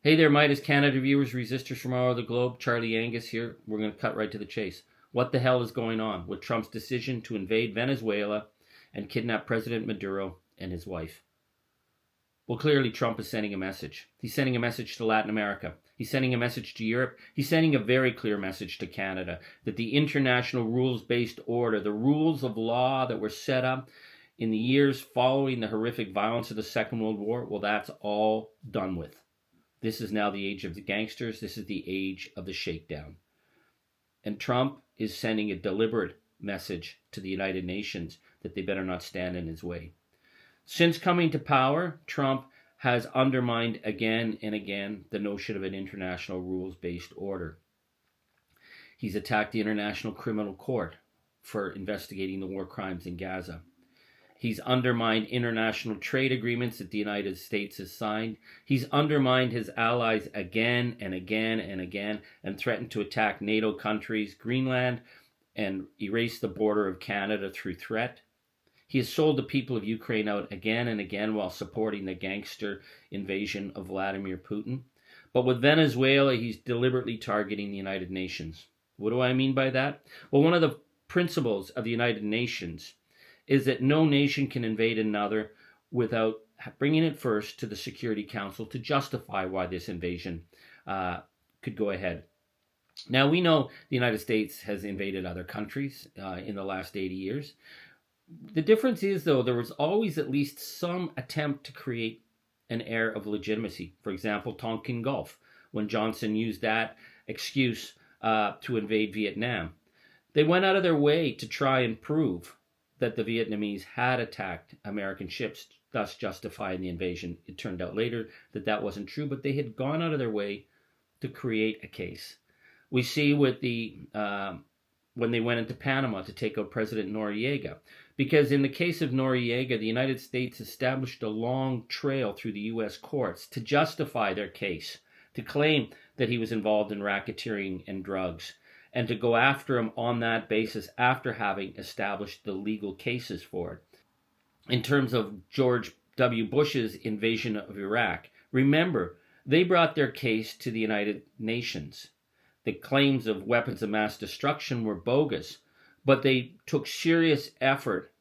Hey there, Meidas Canada viewers, resistors from all over the globe. Charlie Angus here. We're going to cut right to the chase. What the hell is going on with Trump's decision to invade Venezuela and kidnap President Maduro and his wife? Well, clearly Trump is sending a message. He's sending a message to Latin America. He's sending a message to Europe. He's sending a very clear message to Canada that the international rules-based order, the rules of law that were set up in the years following the horrific violence of the Second World War, well, that's all done with. This is now the age of the gangsters. This is the age of the shakedown. And Trump is sending a deliberate message to the United Nations that they better not stand in his way. Since coming to power, Trump has undermined again and again the notion of an international rules-based order. He's attacked the International Criminal Court for investigating the war crimes in Gaza. He's undermined international trade agreements that the United States has signed. He's undermined his allies again and again and again and threatened to attack NATO countries, Greenland, and erase the border of Canada through threat. He has sold the people of Ukraine out again and again while supporting the gangster invasion of Vladimir Putin. But with Venezuela, he's deliberately targeting the United Nations. What do I mean by that? Well, one of the principles of the United Nations is that no nation can invade another without bringing it first to the Security Council to justify why this invasion could go ahead. Now, we know the United States has invaded other countries in the last 80 years. The difference is, though, there was always at least some attempt to create an air of legitimacy. For example, Tonkin Gulf, when Johnson used that excuse to invade Vietnam. They went out of their way to try and prove that the Vietnamese had attacked American ships, thus justifying the invasion. It turned out later that that wasn't true, but they had gone out of their way to create a case. We see with the when they went into Panama to take out President Noriega, because in the case of Noriega, the United States established a long trail through the U.S. courts to justify their case, to claim that he was involved in racketeering and drugs, and to go after him on that basis after having established the legal cases for it. In terms of George W. Bush's invasion of Iraq, remember, they brought their case to the United Nations. The claims of weapons of mass destruction were bogus, but they took serious effort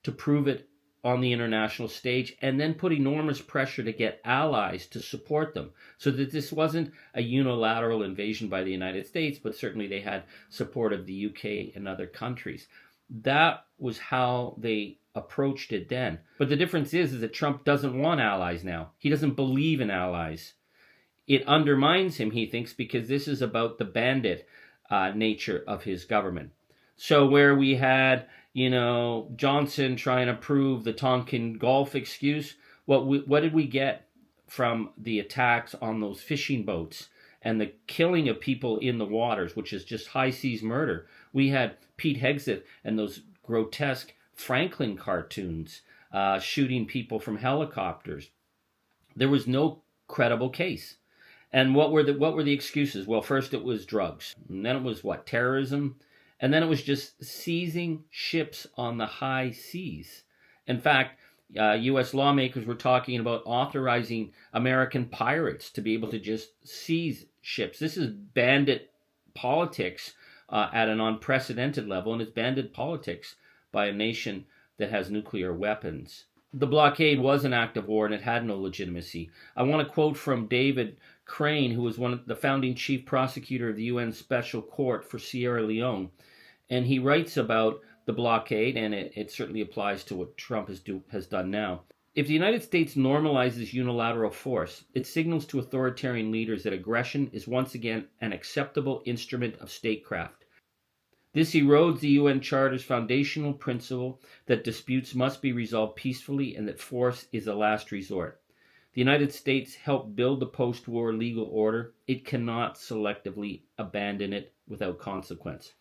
to prove it on the international stage and then put enormous pressure to get allies to support them, so that this wasn't a unilateral invasion by the United States, but certainly they had support of the UK and other countries. That was how they approached it then. But the difference is that Trump doesn't want allies now. He doesn't believe in allies. It undermines him, he thinks, because this is about the bandit nature of his government. So where we had, Johnson trying to prove the Tonkin Gulf excuse, what did we get from the attacks on those fishing boats and the killing of people in the waters, which is just high seas murder? We had Pete Hegseth and those grotesque Franklin cartoons shooting people from helicopters. There was no credible case. And what were the excuses? Well, first it was drugs, and then it was terrorism, and then it was just seizing ships on the high seas. In fact, U.S. lawmakers were talking about authorizing American pirates to be able to just seize ships. This is bandit politics at an unprecedented level, and it's bandit politics by a nation that has nuclear weapons. The blockade was an act of war, and it had no legitimacy. I want to quote from David Crane, who was the founding chief prosecutor of the UN Special Court for Sierra Leone, and he writes about the blockade, and it certainly applies to what Trump has done now. If the United States normalizes unilateral force, it signals to authoritarian leaders that aggression is once again an acceptable instrument of statecraft. This erodes the UN Charter's foundational principle that disputes must be resolved peacefully and that force is a last resort. The United States helped build the post-war legal order. It cannot selectively abandon it without consequence.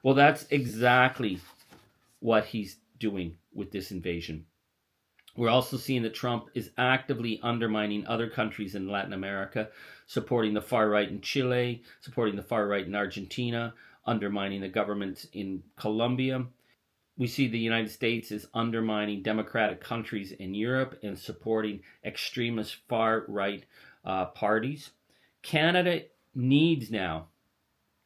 Well, that's exactly what he's doing with this invasion. We're also seeing that Trump is actively undermining other countries in Latin America, supporting the far right in Chile, supporting the far right in Argentina, undermining the government in Colombia. We see the United States is undermining democratic countries in Europe and supporting extremist far right parties. Canada needs now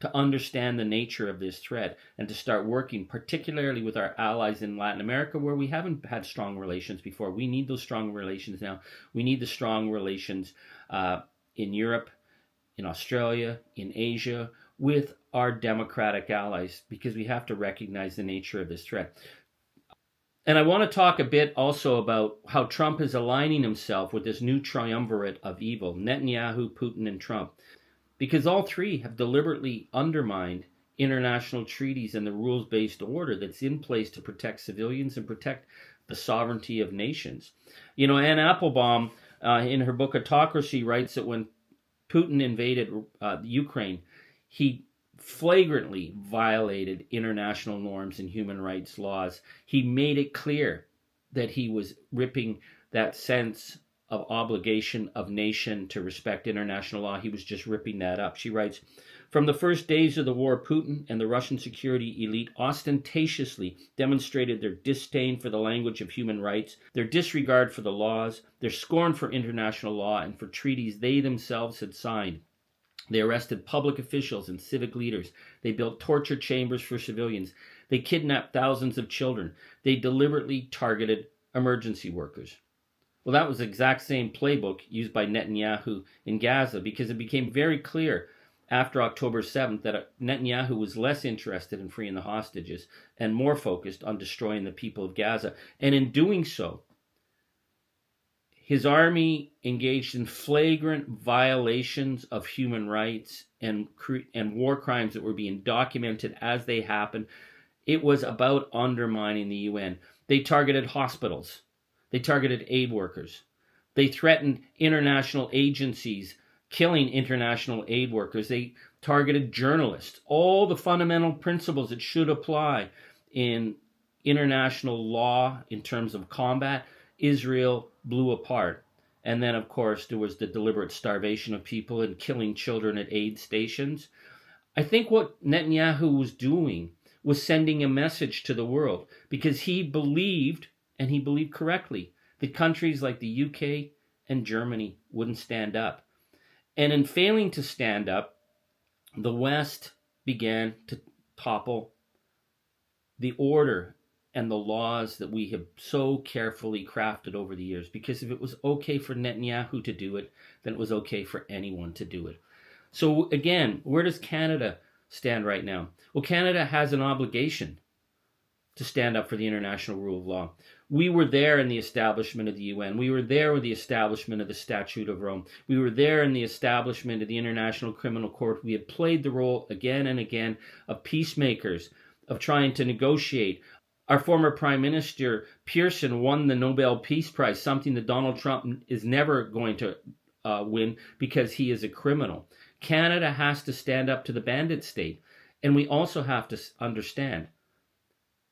to understand the nature of this threat and to start working, particularly with our allies in Latin America, where we haven't had strong relations before. We need those strong relations now. We need the strong relations in Europe, in Australia, in Asia, with our democratic allies, because we have to recognize the nature of this threat. And I want to talk a bit also about how Trump is aligning himself with this new triumvirate of evil, Netanyahu, Putin, and Trump, because all three have deliberately undermined international treaties and the rules-based order that's in place to protect civilians and protect the sovereignty of nations. You know, Anne Applebaum, in her book Autocracy, writes that when Putin invaded Ukraine, he flagrantly violated international norms and human rights laws. He made it clear that he was ripping that sense of obligation of nation to respect international law. He was just ripping that up. She writes, from the first days of the war, Putin and the Russian security elite ostentatiously demonstrated their disdain for the language of human rights, their disregard for the laws, their scorn for international law and for treaties they themselves had signed. They arrested public officials and civic leaders. They built torture chambers for civilians. They kidnapped thousands of children. They deliberately targeted emergency workers. Well, that was the exact same playbook used by Netanyahu in Gaza, because it became very clear after October 7th that Netanyahu was less interested in freeing the hostages and more focused on destroying the people of Gaza. And in doing so, his army engaged in flagrant violations of human rights and war crimes that were being documented as they happened. It was about undermining the UN. They targeted hospitals. They targeted aid workers. They threatened international agencies, killing international aid workers. They targeted journalists. All the fundamental principles that should apply in international law in terms of combat, Israel blew apart. And then, of course, there was the deliberate starvation of people and killing children at aid stations. I think what Netanyahu was doing was sending a message to the world, because he believed, and he believed correctly, that countries like the UK and Germany wouldn't stand up. And in failing to stand up, the West began to topple the order and the laws that we have so carefully crafted over the years. Because if it was okay for Netanyahu to do it, then it was okay for anyone to do it. So again, where does Canada stand right now? Well, Canada has an obligation to stand up for the international rule of law. We were there in the establishment of the UN. We were there with the establishment of the Statute of Rome. We were there in the establishment of the International Criminal Court. We have played the role again and again of peacemakers, of trying to negotiate. Our former Prime Minister Pearson won the Nobel Peace Prize, something that Donald Trump is never going to win, because he is a criminal. Canada has to stand up to the bandit state. And we also have to understand,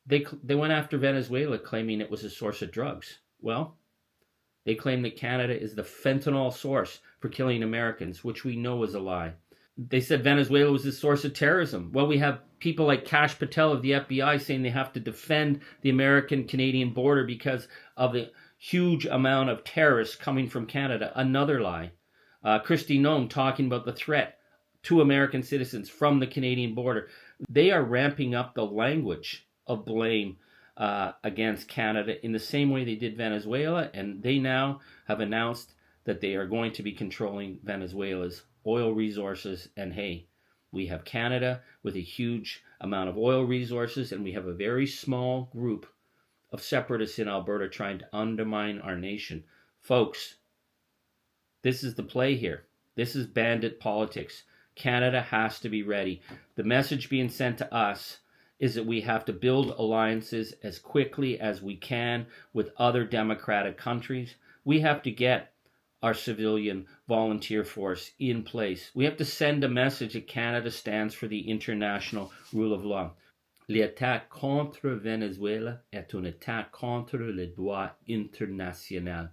they went after Venezuela claiming it was a source of drugs. Well, they claim that Canada is the fentanyl source for killing Americans, which we know is a lie. They said Venezuela was the source of terrorism. Well, we have people like Kash Patel of the FBI saying they have to defend the American-Canadian border because of the huge amount of terrorists coming from Canada. Another lie. Kristi Noem talking about the threat to American citizens from the Canadian border. They are ramping up the language of blame against Canada in the same way they did Venezuela, and they now have announced that they are going to be controlling Venezuela's oil resources. And hey, we have Canada with a huge amount of oil resources, and we have a very small group of separatists in Alberta trying to undermine our nation. Folks, this is the play here. This is bandit politics. Canada has to be ready. The message being sent to us is that we have to build alliances as quickly as we can with other democratic countries. We have to get our civilian volunteer force in place. We have to send a message that Canada stands for the international rule of law. L'attaque contre Venezuela est une attaque contre le droit international.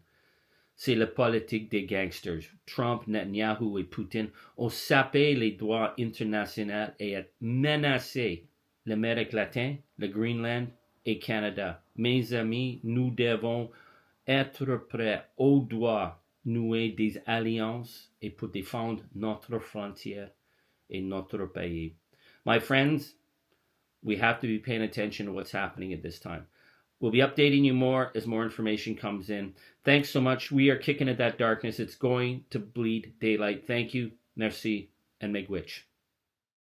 C'est la politique des gangsters. Trump, Netanyahu et Putin ont sapé les droits internationaux et ont menacé l'Amérique latine, le Greenland et Canada. Mes amis, nous devons être prêts au droit nouer des alliances et pour défendre notre frontière et notre pays. My friends, we have to be paying attention to what's happening at this time. We'll be updating you more as more information comes in. Thanks so much. We are kicking at that darkness. It's going to bleed daylight. Thank you, merci, and miigwech.